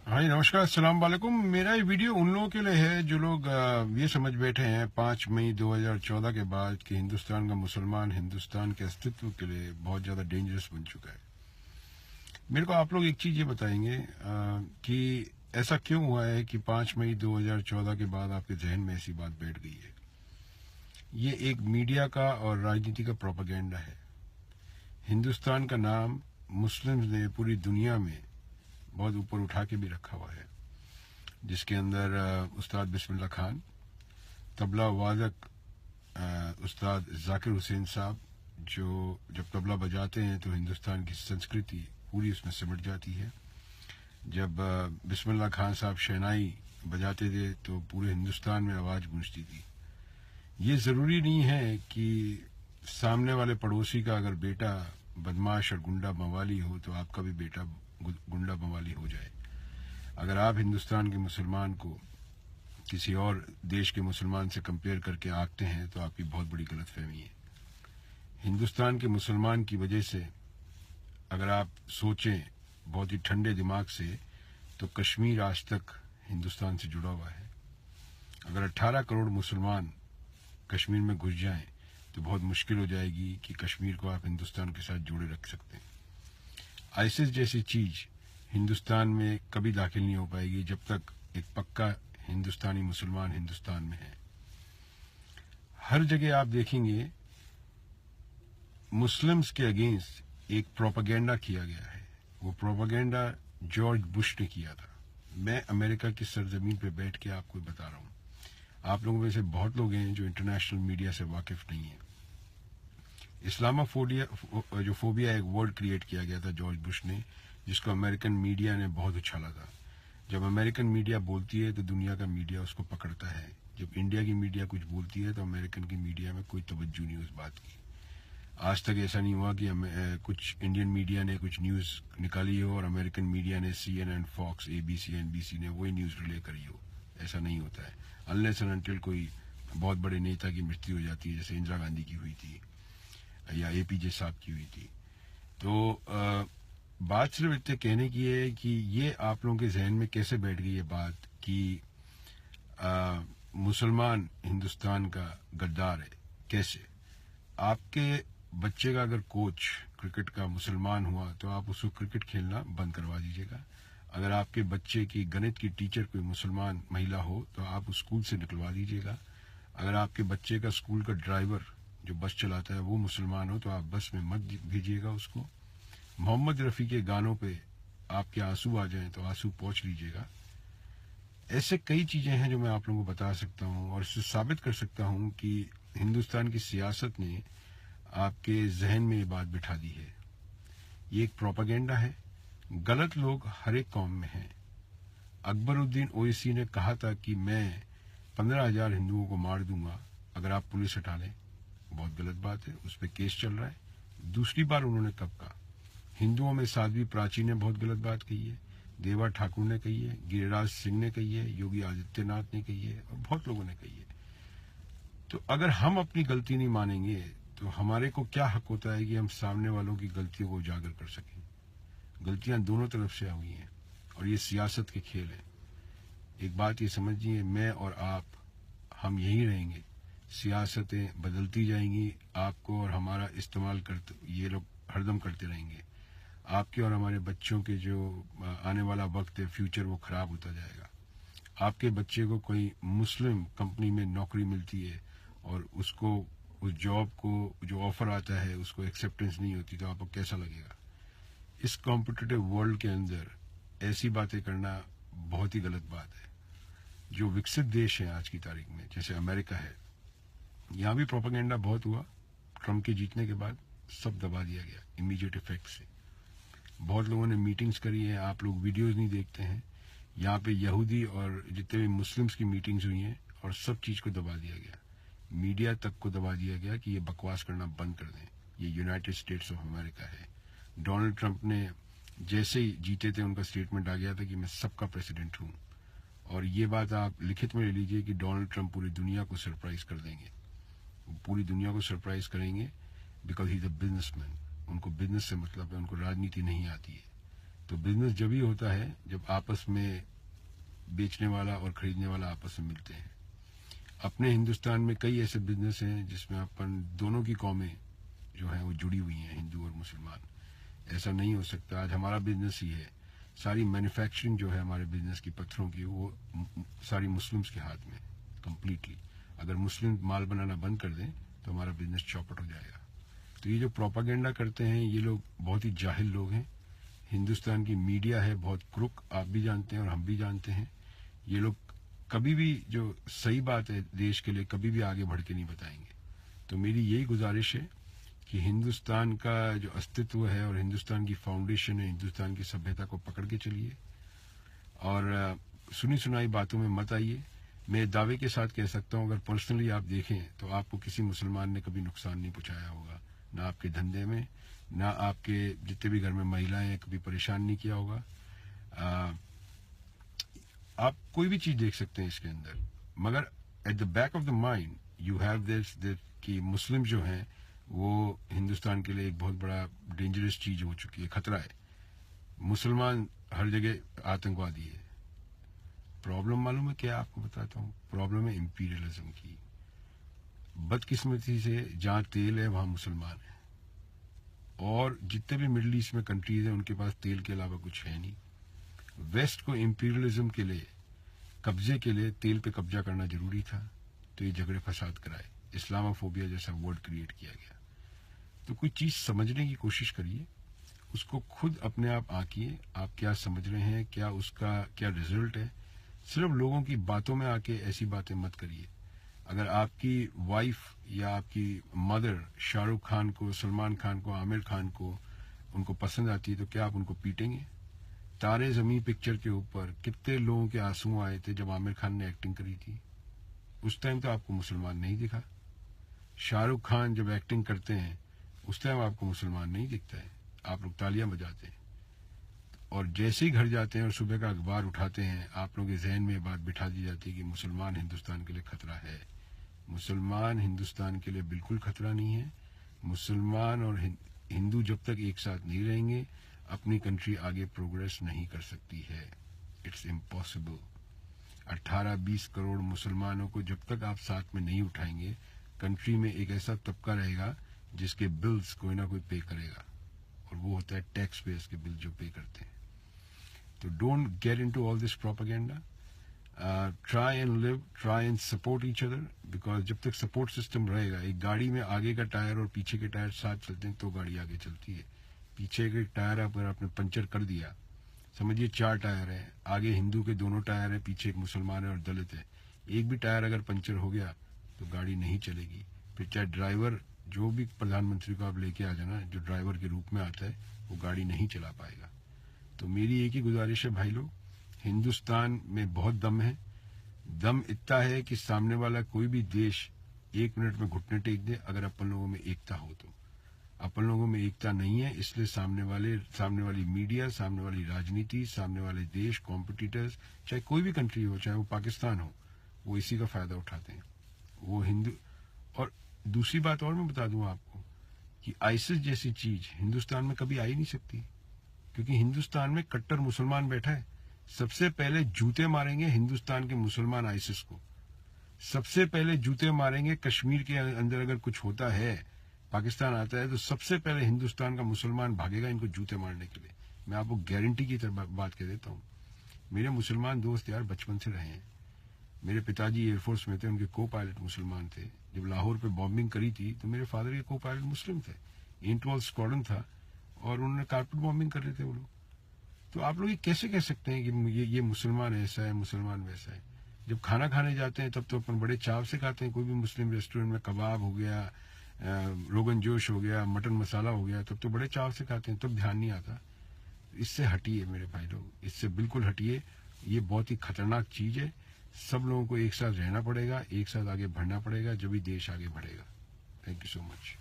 हाँ जी, नमस्कार, अस्सलाम वालेकुम। मेरा ये वीडियो उन लोगों के लिए है जो लोग ये समझ बैठे हैं 5 मई 2014 के बाद कि हिंदुस्तान का मुसलमान हिंदुस्तान के अस्तित्व के लिए बहुत ज़्यादा डेंजरस बन चुका है। मेरे को आप लोग एक चीज़ ये बताएंगे कि ऐसा क्यों हुआ है कि 5 मई 2014 के बाद आपके जहन में ऐसी बात बैठ गई है। ये एक मीडिया का और राजनीति का प्रोपेगेंडा है। हिंदुस्तान का नाम मुस्लिम्स ने पूरी दुनिया में बहुत ऊपर उठा के भी रखा हुआ है, जिसके अंदर उस्ताद बिस्मिल्लाह खान, तबला वादक उस्ताद जाकिर हुसैन साहब, जो जब तबला बजाते हैं तो हिंदुस्तान की संस्कृति पूरी उसमें सिमट जाती है। जब बिस्मिल्लाह खान साहब शहनाई बजाते थे तो पूरे हिंदुस्तान में आवाज़ गूंजती थी। ये ज़रूरी नहीं है कि सामने वाले पड़ोसी का अगर बेटा बदमाश और गुंडा बवाली हो तो आपका भी बेटा गुंडा बवाली हो जाए। अगर आप हिंदुस्तान के मुसलमान को किसी और देश के मुसलमान से कंपेयर करके आंकते हैं तो आपकी बहुत बड़ी गलतफहमी है। हिंदुस्तान के मुसलमान की वजह से अगर आप सोचें बहुत ही ठंडे दिमाग से तो कश्मीर आज तक हिंदुस्तान से जुड़ा हुआ है। अगर 18 करोड़ मुसलमान कश्मीर में घुस जाएं तो बहुत मुश्किल हो जाएगी कि कश्मीर को आप हिंदुस्तान के साथ जोड़े रख सकते हैं। आईसिस जैसी चीज हिंदुस्तान में कभी दाखिल नहीं हो पाएगी जब तक एक पक्का हिंदुस्तानी मुसलमान हिंदुस्तान में है। हर जगह आप देखेंगे मुस्लिम्स के अगेंस्ट एक प्रोपेगेंडा किया गया है। वो प्रोपेगेंडा जॉर्ज बुश ने किया था। मैं अमेरिका की सरजमीन पे बैठ के आपको बता रहा हूँ। आप लोगों में से बहुत लोग हैं जो इंटरनेशनल मीडिया से वाकिफ नहीं है। इस्लामोफोबिया जो फोबिया एक वर्ड क्रिएट किया गया था जॉर्ज बुश ने, जिसको अमेरिकन मीडिया ने बहुत उछाला था। जब अमेरिकन मीडिया बोलती है तो दुनिया का मीडिया उसको पकड़ता है। जब इंडिया की मीडिया कुछ बोलती है तो अमेरिकन की मीडिया में कोई तवज्जो नहीं उस बात की। आज तक ऐसा नहीं हुआ कि कुछ इंडियन मीडिया ने कुछ न्यूज़ निकाली हो और अमेरिकन मीडिया ने CNN, फॉक्स, ABC, NBC ने वही न्यूज़ रिले करी हो। ऐसा नहीं होता है अनलेस एंड अनटिल कोई बहुत बड़े नेता की मृत्यु हो जाती है, जैसे इंदिरा गांधी की हुई थी या APJ साहब की हुई थी। तो बात सिर्फ इतने कहने की है कि ये आप लोगों के जहन में कैसे बैठ गई ये बात कि मुसलमान हिंदुस्तान का गद्दार है। कैसे आपके बच्चे का अगर कोच क्रिकेट का मुसलमान हुआ तो आप उसको क्रिकेट खेलना बंद करवा दीजिएगा। अगर आपके बच्चे की गणित की टीचर कोई मुसलमान महिला हो तो आप उस स्कूल से निकलवा दीजिएगा। अगर आपके बच्चे का स्कूल का ड्राइवर जो बस चलाता है वो मुसलमान हो तो आप बस में मत भेजिएगा उसको। मोहम्मद रफ़ी के गानों पे आपके आंसू आ जाएं तो आंसू पोंछ लीजिएगा। ऐसे कई चीज़ें हैं जो मैं आप लोगों को बता सकता हूँ और इससे साबित कर सकता हूँ कि हिंदुस्तान की सियासत ने आपके जहन में ये बात बिठा दी है। ये एक प्रोपेगेंडा है। गलत लोग हर एक कौम में हैं। अकबरुद्दीन ओवैसी ने कहा था कि मैं 15,000 हिंदुओं को मार दूंगा अगर आप पुलिस हटा लें। बहुत गलत बात है, उस पर केस चल रहा है। दूसरी बार उन्होंने कब कहा? हिंदुओं में साध्वी प्राची ने बहुत गलत बात कही है, देवा ठाकुर ने कही है, गिरिराज सिंह ने कही है, योगी आदित्यनाथ ने कही है और बहुत लोगों ने कही है। तो अगर हम अपनी गलती नहीं मानेंगे तो हमारे को क्या हक होता है कि हम सामने वालों की गलतियों को उजागर कर सकें? गलतियां दोनों तरफ से हुई हैं और ये सियासत के खेल है। एक बात ये समझिए, मैं और आप हम यही रहेंगे। सियासतें बदलती जाएंगी, आपको और हमारा इस्तेमाल करते ये लोग हरदम करते रहेंगे। आपके और हमारे बच्चों के जो आने वाला वक्त है, फ्यूचर, वो खराब होता जाएगा। आपके बच्चे को कोई मुस्लिम कंपनी में नौकरी मिलती है और उसको उस जॉब को जो ऑफर आता है उसको एक्सेप्टेंस नहीं होती तो आपको कैसा लगेगा? इस कॉम्पिटिटिव वर्ल्ड के अंदर ऐसी बातें करना बहुत ही गलत बात है। जो विकसित देश हैं आज की तारीख में, जैसे अमेरिका है, यहाँ भी प्रोपेगेंडा बहुत हुआ। ट्रम्प के जीतने के बाद सब दबा दिया गया इमीडिएट इफेक्ट से। बहुत लोगों ने मीटिंग्स करी हैं, आप लोग वीडियोस नहीं देखते हैं। यहाँ पे यहूदी और जितने भी मुस्लिम्स की मीटिंग्स हुई हैं और सब चीज़ को दबा दिया गया। मीडिया तक को दबा दिया गया कि ये बकवास करना बंद कर दें। ये यूनाइटेड स्टेट्स ऑफ अमेरिका है। डोनाल्ड ट्रंप ने जैसे ही जीते थे उनका स्टेटमेंट आ गया था कि मैं सबका प्रेसिडेंट हूँ। और ये बात आप लिखित में ले लीजिए कि डोनाल्ड ट्रंप पूरी दुनिया को सरप्राइज कर देंगे। पूरी दुनिया को सरप्राइज करेंगे because he is a businessman. उनको बिजनेस से मतलब है, उनको राजनीति नहीं आती है। तो बिजनेस जब ही होता है जब आपस में बेचने वाला और खरीदने वाला आपस में मिलते हैं। अपने हिंदुस्तान में कई ऐसे बिजनेस हैं जिसमें अपन दोनों की कौमें जो हैं वो जुड़ी हुई हैं, हिंदू और मुसलमान। ऐसा नहीं हो सकता। आज हमारा बिजनेस ही है, सारी मैन्युफैक्चरिंग जो है हमारे बिजनेस की पत्थरों की, वो सारी मुस्लिम्स के हाथ में कंप्लीटली। अगर मुस्लिम माल बनाना बंद कर दें तो हमारा बिजनेस चौपट हो जाएगा। तो ये जो प्रोपागेंडा करते हैं ये लोग बहुत ही जाहिल लोग हैं। हिंदुस्तान की मीडिया है बहुत क्रुक, आप भी जानते हैं और हम भी जानते हैं। ये लोग कभी भी जो सही बात है देश के लिए कभी भी आगे बढ़ के नहीं बताएंगे। तो मेरी यही गुजारिश है कि हिंदुस्तान का जो अस्तित्व है और हिंदुस्तान की फाउंडेशन है, हिंदुस्तान की सभ्यता को पकड़ के चलिए और सुनी सुनाई बातों में मत आइए। मैं दावे के साथ कह सकता हूं, अगर पर्सनली आप देखें तो आपको किसी मुसलमान ने कभी नुकसान नहीं पहुंचाया होगा, ना आपके धंधे में, ना आपके जितने भी घर में महिलाएं हैं कभी परेशान नहीं किया होगा। आप कोई भी चीज देख सकते हैं इसके अंदर, मगर at the back of the mind you have this कि मुस्लिम जो हैं वो हिंदुस्तान के लिए एक बहुत बड़ा डेंजरस चीज हो चुकी है, खतरा है। मुसलमान हर जगह आतंकवादी है। प्रॉब्लम मालूम है क्या? आपको बताता हूँ। प्रॉब्लम है इंपीरियलिज्म की। बदकिस्मती से जहां तेल है वहां मुसलमान है, और जितने भी मिडिल ईस्ट में कंट्रीज हैं उनके पास तेल के अलावा कुछ है नहीं। वेस्ट को इंपीरियलिज्म के लिए, कब्जे के लिए तेल पे कब्जा करना जरूरी था, तो ये झगड़े फसाद कराए, इस्लामोफोबिया जैसा वर्ड क्रिएट किया गया। तो कोई चीज समझने की कोशिश करिए, उसको खुद अपने आप आंकिए, आप क्या समझ रहे हैं, क्या उसका क्या रिजल्ट है। सिर्फ लोगों की बातों में आके ऐसी बातें मत करिए। अगर आपकी वाइफ या आपकी मदर शाहरुख खान को, सलमान खान को, आमिर खान को उनको पसंद आती है तो क्या आप उनको पीटेंगे? तारे जमीन पिक्चर के ऊपर कितने लोगों के आंसू आए थे जब आमिर खान ने एक्टिंग करी थी। उस टाइम तो आपको मुसलमान नहीं दिखा। शाहरुख खान जब एक्टिंग करते हैं उस टाइम आपको मुसलमान नहीं दिखता है, आप लोग तालियां बजाते हैं। और जैसे ही घर जाते हैं और सुबह का अखबार उठाते हैं, आप लोगों के जहन में बात बिठा दी जाती है कि मुसलमान हिंदुस्तान के लिए खतरा है। मुसलमान हिंदुस्तान के लिए बिल्कुल खतरा नहीं है। मुसलमान और हिंदू जब तक एक साथ नहीं रहेंगे अपनी कंट्री आगे प्रोग्रेस नहीं कर सकती है। It's impossible. 18-20 करोड़ मुसलमानों को जब तक आप साथ में नहीं उठाएंगे, कंट्री में एक ऐसा तबका रहेगा जिसके बिल्स कोई ना कोई पे करेगा, और वो होता है टैक्स पेयर्स के बिल जो पे करते हैं। तो don't get into all this propaganda. Try and live, try and support each other, because जब तक सपोर्ट सिस्टम रहेगा, एक गाड़ी में आगे का टायर और पीछे के टायर साथ चलते हैं तो गाड़ी आगे चलती है। पीछे के टायर अगर आपने पंचर कर दिया, समझिए 4 टायर है, आगे हिंदू के दोनों टायर है, पीछे एक मुसलमान है और दलित है, एक भी टायर अगर पंचर हो गया तो गाड़ी नहीं चलेगी। फिर चाहे ड्राइवर, जो भी प्रधानमंत्री को आप लेके आ जाना जो ड्राइवर के रूप में आता है, वो गाड़ी नहीं चला पाएगा। तो मेरी एक ही गुजारिश है भाई लोग, हिंदुस्तान में बहुत दम है। दम इतना है कि सामने वाला कोई भी देश 1 मिनट में घुटने टेक दे, अगर अपन लोगों में एकता हो तो। अपन लोगों में एकता नहीं है, इसलिए सामने वाली मीडिया, सामने वाली राजनीति, सामने वाले देश, कॉम्पिटिटर्स, चाहे कोई भी कंट्री हो, चाहे वो पाकिस्तान हो, वो इसी का फायदा उठाते हैं। वो हिंदू। और दूसरी बात और मैं बता दूं आपको कि आईसिस जैसी चीज हिंदुस्तान में कभी आ ही नहीं सकती, क्योंकि हिंदुस्तान में कट्टर मुसलमान बैठा है। सबसे पहले जूते मारेंगे हिंदुस्तान के मुसलमान आईसिस को, सबसे पहले जूते मारेंगे। कश्मीर के अंदर अगर कुछ होता है, पाकिस्तान आता है, तो सबसे पहले हिंदुस्तान का मुसलमान भागेगा इनको जूते मारने के लिए। मैं आपको गारंटी की तरह बात कह देता हूँ। मेरे मुसलमान दोस्त यार बचपन से रहे हैं। मेरे पिताजी एयरफोर्स में थे, उनके को पायलट मुसलमान थे। जब लाहौर पे बॉम्बिंग करी थी तो मेरे फादर के को पायलट मुस्लिम थे, इंटरवॉल स्क्वाड्रन था, और उन्होंने कारपेट बॉम्बिंग कर रहे थे वो लोग। तो आप लोग ये कैसे कह सकते हैं कि ये मुसलमान ऐसा है, मुसलमान वैसा है? जब खाना खाने जाते हैं तब तो अपन बड़े चाव से खाते हैं। कोई भी मुस्लिम रेस्टोरेंट में कबाब हो गया, रोगन जोश हो गया, मटन मसाला हो गया, तब तो बड़े चाव से खाते हैं, तब ध्यान नहीं आता। इससे हटिए मेरे भाई लोग, इससे बिल्कुल हटिए। ये बहुत ही खतरनाक चीज है। सब लोगों को एक साथ रहना पड़ेगा, एक साथ आगे बढ़ना पड़ेगा, जब भी देश आगे बढ़ेगा। Thank you so much.